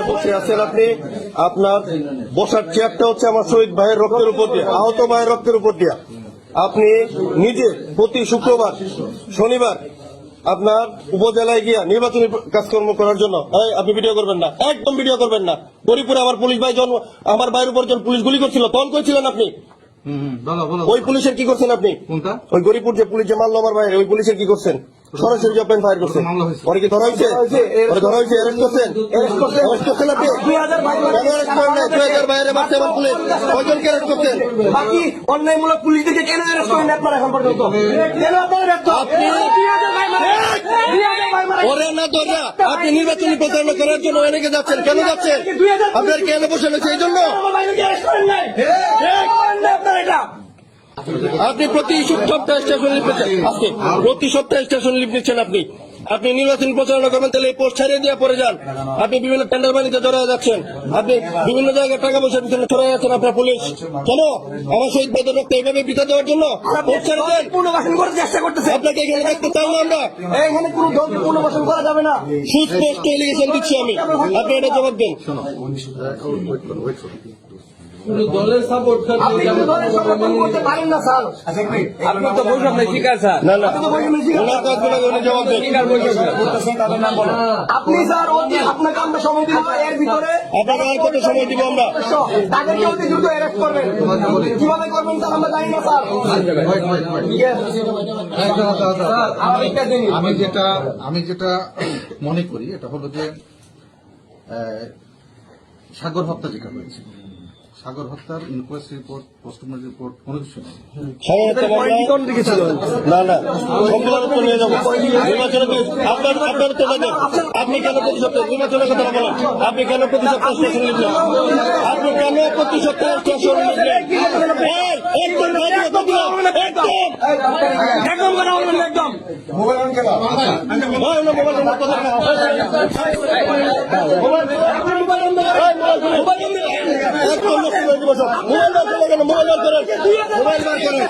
বসে আছেন আপনি, আপনার বসার চেয়ারটা হচ্ছে আমার শহীদ ভাইয়ের রক্তের উপর দিয়ে, আহত ভাইয়ের রক্তের উপর দিয়ে। আপনি নিজে প্রতি শুক্রবার শনিবার আপনার উপজেলায় গিয়া নির্বাচনী কাজকর্ম করার জন্য আপনি ভিডিও করবেন না, একদম ভিডিও করবেন না। গরিপুরে আমার পুলিশ ভাই আমার ভাইয়ের উপর পুলিশ গুলি করছিল, তখন কইছিলেন আপনি ওই পুলিশের কি করছেন আপনি? ওই গরিপুর যে পুলিশ যে মারলো আমার ভাইয়ের, ওই পুলিশের কি করছেন? সরাসরি ওপেন ফায়ার করছেন। ওরা কি ধরা হয়েছে? ধরা হয়েছে, অ্যারেস্ট করছেন? অ্যারেস্ট করছেন আপনি? বাইরে মারছে আমার পুলিশ, কয়জনকে অ্যারেস্ট করছেন? বাকি অন্যায়মূলক পুলিশদেরকে কেন অ্যারেস্ট করেন আপনারা এখন পর্যন্ত? ওরে না ধরা আপনি নির্বাচনী প্রচারণা করার জন্য অনেকে যাচ্ছেন, কেন যাচ্ছেন? আপনার কেন বসে রয়েছে এই জন্য? আপনি প্রতি সপ্তাহে স্টেশন লিপ নিচ্ছেন, আজকে প্রতি সপ্তাহে স্টেশন লিপ নিচ্ছেন আপনি। আপনি নির্বাচনী প্রচারণা করবেন, তাহলে এই পোস্ট ছাড়িয়ে দিয়ে পরে যান। আপনি বিভিন্ন টেন্ডার বাণিজ্যে জড়া যাচ্ছেন, আপনি বিভিন্ন জায়গায় টাকা পয়সা পিছনে ছড়া যাচ্ছেন আপনার পুলিশ। কেন আমার শহীদ ভাইদের রক্ত এইভাবে বিতা দেওয়ার জন্য পোস্ট ছেড়ে দেন। পুনর্বাসন করার চেষ্টা করতেছে, আপনাকে এখানে দেখতে চাই না আমরা। এখানে কোনো পুনর্বাসন করা যাবে না। সুস্পষ্ট এলিগেশন দিচ্ছি আমি, আপনি এটা জবাব দেন। দলের সাপোর্ট করতে পারেন না স্যার, আপনি তো বৈঠক নাই, ঠিক আছে স্যার। না না ওনার কাজগুলো উনি জবাব দেন। আপনি স্যার আপনাকে আমরা সময় দিব, এর ভিতরে আপনাকে আর কত সময় দিব আমরা? তাদেরকে অতি দ্রুত অ্যারেস্ট করবেন। কিভাবে করবেন স্যার আমরা জানি না স্যার। আমি যেটা মনে করি এটা হলো যে সাগর হত্যা যেটা হয়েছে, সাগর হত্যার ইনকোয়েস্ট রিপোর্ট, পোস্টমর্টম রিপোর্ট কোনো কিছু নেই। না না সম্পূর্ণ নিয়ে যাবো নির্বাচনে। আপনার তো দেখেন, আপনি কেন প্রতি সপ্তাহে নির্বাচনের কথা বলেন? আপনি কেন প্রতি সপ্তাহে স্টেশন লিখলেন? আপনি কেন প্রতি সপ্তাহে স্টেশন লিখলেন? মোবাইল বার করেন।